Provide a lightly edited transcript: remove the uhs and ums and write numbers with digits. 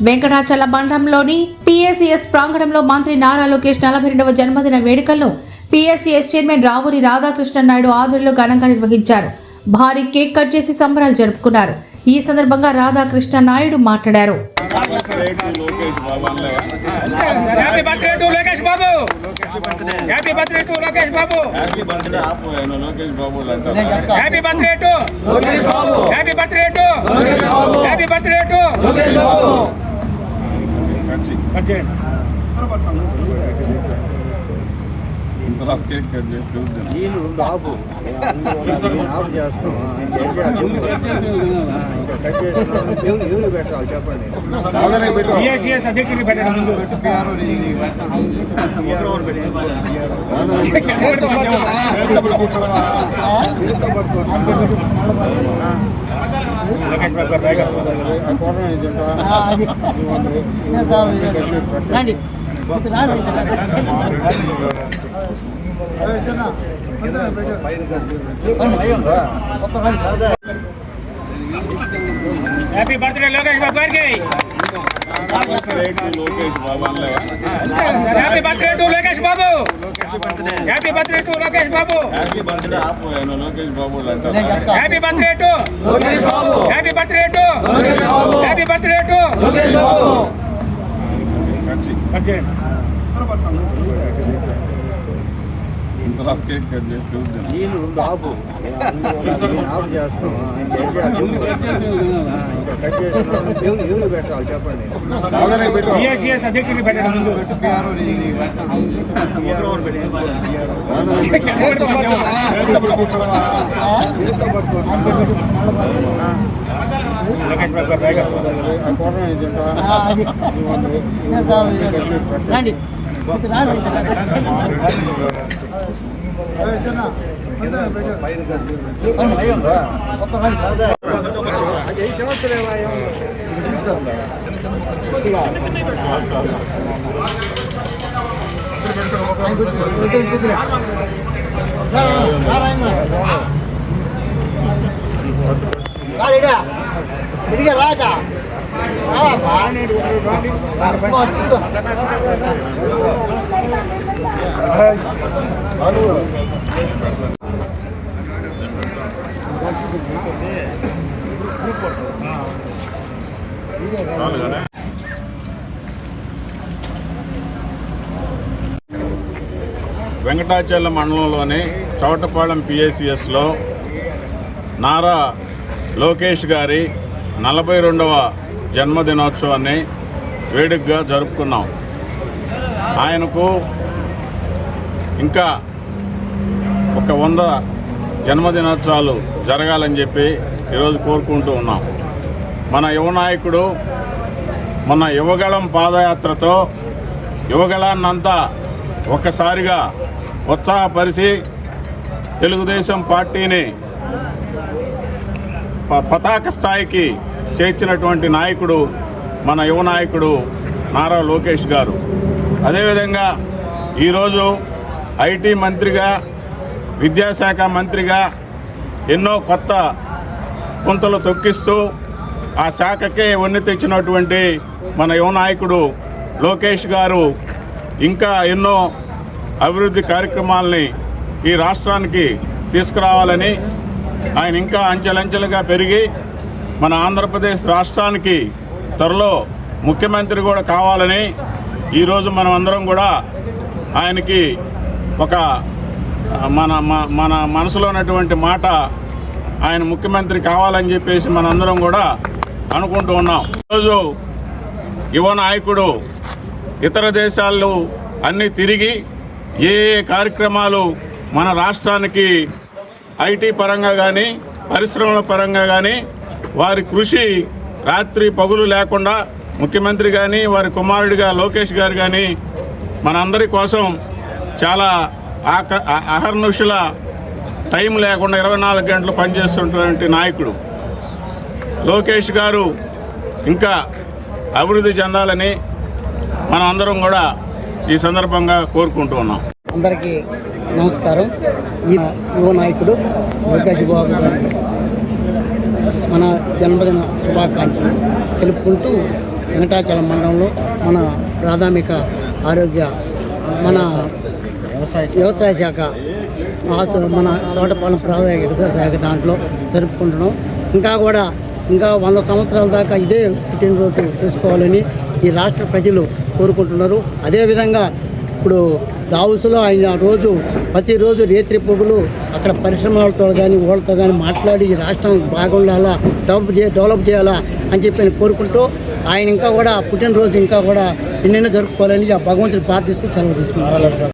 వెంకటాచల మండలంలోని పిఎస్సిఎస్ ప్రాంగణంలో మంత్రి నారా లోకేష్ 42వ జన్మదిన వేడుకలను పిఎస్సిఎస్ చైర్మన్ రావూరి రాధాకృష్ణ నాయుడు ఆధ్వర్యంలో ఘనంగా నిర్వహించారు. భారీ కేక్ కట్ చేసి సంబరాలు జరుపుకున్నారు. ఈ సందర్భంగా రాధాకృష్ణ నాయుడు మాట్లాడారు. అధ్యక్షుడికి హ్యాపీ బర్త్డే లోకేష్ బాబు గారికి. Happy birthday to Lokesh Babu. Happy birthday to Lokesh Babu. Happy birthday to happy birthday to happy birthday to అధ్యక్షుడికి రాజా వెంకటాచల మండలంలోని చౌటపాళెం పిఎస్సిఎస్లో నారా లోకేష్ గారి 42వ జన్మదినోత్సవాన్ని వేడుకగా జరుపుకున్నాం. ఆయనకు ఇంకా ఒక 100 జన్మదినోత్సవాలు జరగాలని చెప్పి ఈరోజు కోరుకుంటూ ఉన్నాం. మన యువ నాయకుడు మన యువగళం పాదయాత్రతో యువగళాన్నంతా ఒక్కసారిగా ఉత్సాహపరిచి తెలుగుదేశం పార్టీని పతాక స్థాయికి చేర్చినటువంటి నాయకుడు మన యువ నాయకుడు నారా లోకేష్ గారు. అదేవిధంగా ఈరోజు ఐటీ మంత్రిగా, విద్యాశాఖ మంత్రిగా ఎన్నో కొత్త పుంతలు తొక్కిస్తూ ఆ శాఖకే వన్నె తెచ్చినటువంటి మన యువ నాయకుడు లోకేష్ గారు ఇంకా ఎన్నో అభివృద్ధి కార్యక్రమాలని ఈ రాష్ట్రానికి తీసుకురావాలని, ఆయన ఇంకా అంచెలంచెలుగా పెరిగి మన ఆంధ్రప్రదేశ్ రాష్ట్రానికి త్వరలో ముఖ్యమంత్రి కూడా కావాలని ఈరోజు మనం అందరం కూడా ఆయనకి ఒక మన మనసులో ఉన్నటువంటి మాట, ఆయన ముఖ్యమంత్రి కావాలని చెప్పేసి మనందరం కూడా అనుకుంటూ ఉన్నాం. ఈరోజు యువ నాయకుడు ఇతర దేశాల్లో అన్నీ తిరిగి ఏ కార్యక్రమాలు మన రాష్ట్రానికి ఐటీ పరంగా కానీ పరిశ్రమల పరంగా కానీ వారి కృషి రాత్రి పగులు లేకుండా ముఖ్యమంత్రి కానీ వారి కుమారుడిగా లోకేష్ గారు కానీ మనందరి కోసం చాలా అహర్నిశల టైం లేకుండా 24 గంటలు పనిచేస్తున్నటువంటి నాయకుడు లోకేష్ గారు ఇంకా అభివృద్ధి చెందాలని మనం అందరం కూడా ఈ సందర్భంగా కోరుకుంటూ ఉన్నాం. అందరికీ నమస్కారం. ఈ యువ నాయకుడు లోకేష్ బాబు గారు మన జన్మదిన శుభాకాంక్షలు తెలుపుకుంటూ వెంకటాచలం మండలంలో మన ప్రాథమిక ఆరోగ్య మన వ్యవసాయ శాఖ మన చోటపాలెం ప్రాథమిక వ్యవసాయ శాఖ దాంట్లో జరుపుకుంటున్నాం. ఇంకా 100 సంవత్సరాల దాకా ఇదే పుట్టినరోజు చేసుకోవాలని ఈ రాష్ట్ర ప్రజలు కోరుకుంటున్నారు. అదేవిధంగా ఇప్పుడు దావుసులో ఆయన ప్రతిరోజు రేత్రి పొగులు అక్కడ పరిశ్రమలతో కానీ వాళ్ళతో కానీ మాట్లాడి ఈ రాష్ట్రం బాగుండాలా, డెవలప్ చేయాలా అని చెప్పి కోరుకుంటూ ఆయన ఇంకా కూడా పుట్టినరోజు ఇంకా కూడా ఎన్నెన్నో జరుపుకోవాలని ఆ భగవంతుని ప్రార్థిస్తూ సెలవు తీసుకున్నారు.